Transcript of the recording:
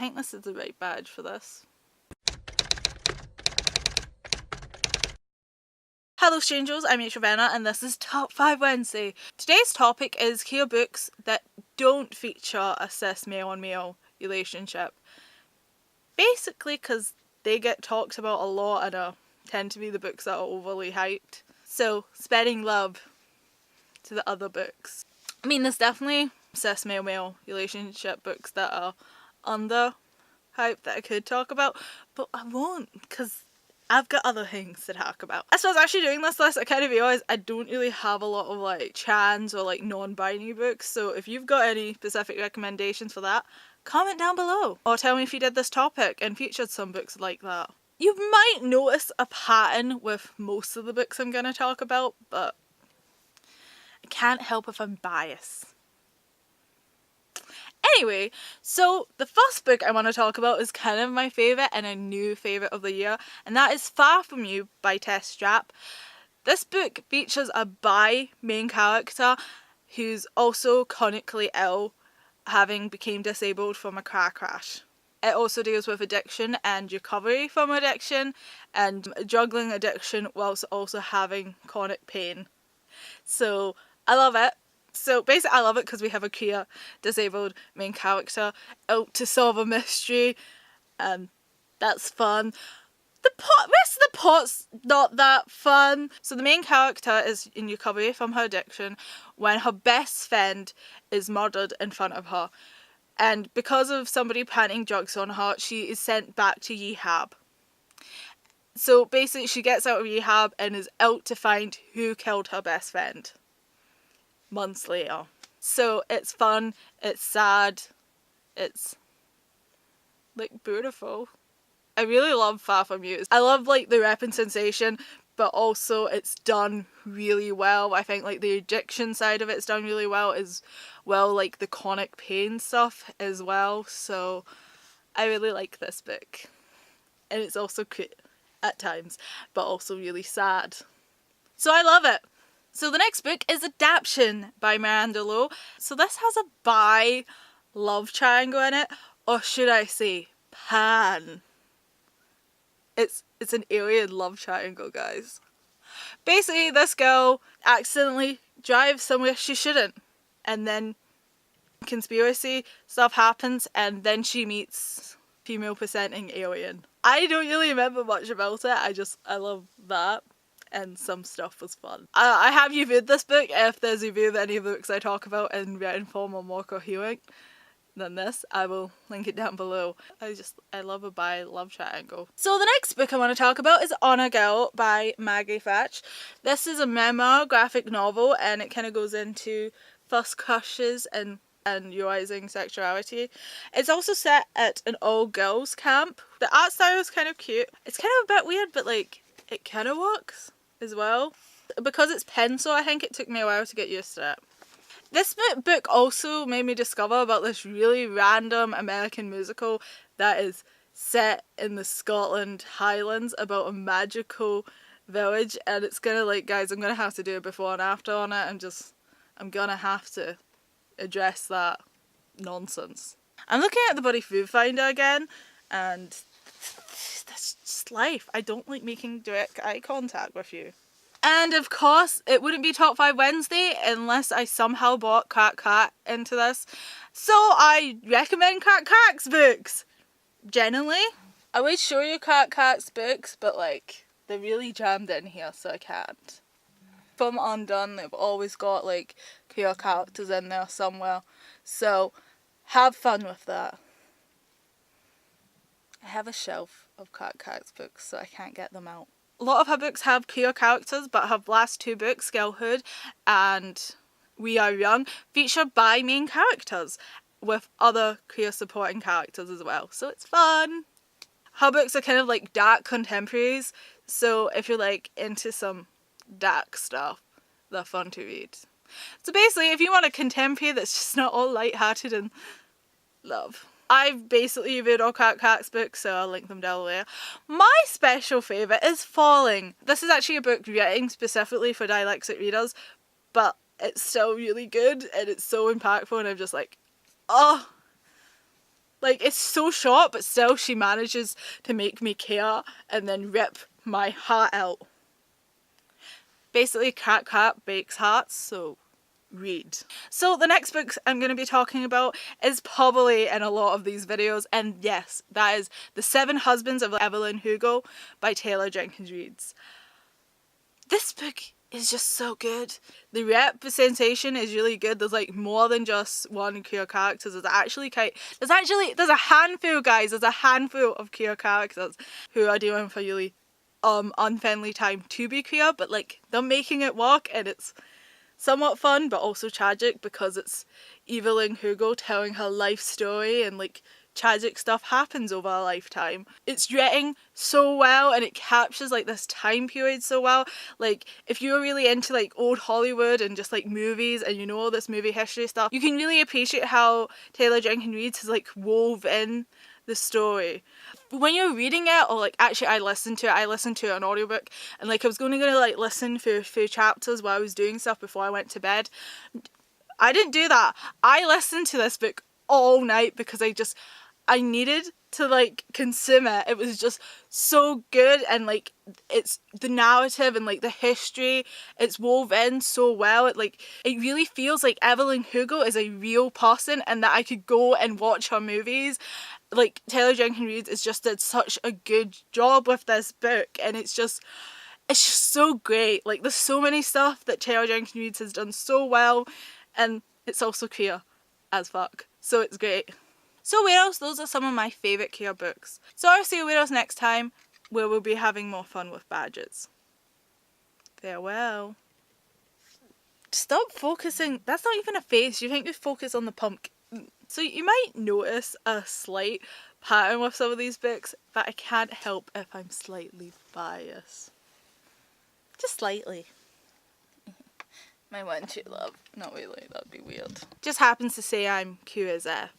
think this is the right badge for this. Hello strangers, I'm Ravenna and this is Top 5 Wednesday. Today's topic is queer books that don't feature a cis male-on-male relationship. Basically because they get talked about a lot and tend to be the books that are overly hyped. So, spreading love to the other books. I mean, there's definitely cis male-male relationship books that are under hype that I could talk about, but I won't because I've got other things to talk about. As I was actually doing this list, I kind of realised I don't really have a lot of like trans or like non-binary books, so if you've got any specific recommendations for that, comment down below. Or tell me if you did this topic and featured some books like that. You might notice a pattern with most of the books I'm going to talk about, but I can't help if I'm biased. Anyway, so the first book I want to talk about is kind of my favourite and a new favourite of the year, and that is Far From You by Tess Sharpe. This book features a bi main character who's also chronically ill, having become disabled from a car crash. It also deals with addiction and recovery from addiction and juggling addiction whilst also having chronic pain. So I love it. So basically I love it because we have a queer disabled main character out to solve a mystery, and that's fun. The rest of the plot's not that fun. So the main character is in recovery from her addiction when her best friend is murdered in front of her, and because of somebody planting drugs on her, she is sent back to rehab. So basically she gets out of rehab and is out to find who killed her best friend months later. So it's fun, it's sad, it's like beautiful. I really love Far From You. I love like the rep and sensation, but also it's done really well. I think like the addiction side of it's done really well, as well like the chronic pain stuff as well. So I really like this book, and it's also cute at times, but also really sad. So I love it. So the next book is Adaption by Miranda Lowe. So this has a bi love triangle in it, or should I say pan. It's an alien love triangle, guys. Basically this girl accidentally drives somewhere she shouldn't, and then conspiracy stuff happens, and then she meets female presenting alien. I don't really remember much about it, I love that. And some stuff was fun. I have reviewed this book. If there's a review of any of the books I talk about in written form or more coherent than this, I will link it down below. I love a bi love triangle. So the next book I want to talk about is Honor Girl by Maggie. Thrash. This is a memoir graphic novel, and it kind of goes into first crushes and realising sexuality. It's also set at an all-girls camp. The art style is kind of cute. It's kind of a bit weird, but like it kind of works as well. Because it's pencil, I think it took me a while to get used to it. This book also made me discover about this really random American musical that is set in the Scotland Highlands about a magical village, and it's gonna like, guys, I'm gonna have to do a before and after on it. I'm gonna have to address that nonsense. I'm looking at the bloody food finder again, and that's just life. I don't like making direct eye contact with you. And of course, it wouldn't be Top 5 Wednesday unless I somehow brought Cat into this. So I recommend Cat's books. Generally, I would show you Cat's books, but like, they're really jammed in here, so I can't. From Undone, they've always got like queer characters in there somewhere. So have fun with that. I have a shelf of Cat's books, so I can't get them out. A lot of her books have queer characters, but her last two books, Girlhood and We Are Young, feature bi main characters with other queer supporting characters as well. So it's fun. Her books are kind of like dark contemporaries, so if you're like into some dark stuff, they're fun to read. So basically, if you want a contemporary that's just not all light-hearted and love. I've basically reviewed all Cat's books, so I'll link them down there. My special favourite is Falling. This is actually a book written specifically for dyslexic readers, but it's still really good and it's so impactful, and I'm just like, oh, Like, it's so short, but still she manages to make me care and then rip my heart out. Basically, cat bakes hearts, so Reid. So the next book I'm going to be talking about is probably in a lot of these videos, and yes, that is The 7 Husbands of Evelyn Hugo by Jenkins Reid. This book is just so good. The representation is really good. There's like more than just one queer character. There's a handful, guys. There's a handful of queer characters who are doing for really unfriendly time to be queer, but like they're making it work, and it's somewhat fun but also tragic because it's Evelyn Hugo telling her life story, and like tragic stuff happens over a lifetime. It's written so well and it captures like this time period so well. Like if you're really into like old Hollywood and just like movies and you know all this movie history stuff, you can really appreciate how Jenkins Reid has like wove in the story. When you're reading it, or like actually I listened to an audiobook, and like I was going to like listen for chapters while I was doing stuff before I went to bed. I didn't do that. I listened to this book all night because I needed to like consume it. It was just so good, and like it's the narrative and like the history, it's woven so well. It really feels like Evelyn Hugo is a real person and that I could go and watch her movies. Like Jenkins Reid has just did such a good job with this book, and it's just so great. Like there's so many stuff that Jenkins Reid has done so well, and it's also queer as fuck, so it's great. So Weirdos, those are some of my favourite queer books. So I'll see you Weirdos next time, where we'll be having more fun with badges. Farewell. Stop focusing. That's not even a face. You think we focus on the pumpkin. So you might notice a slight pattern with some of these books, but I can't help if I'm slightly biased. Just slightly. My one true love. Not really, that'd be weird. Just happens to say I'm Q as F.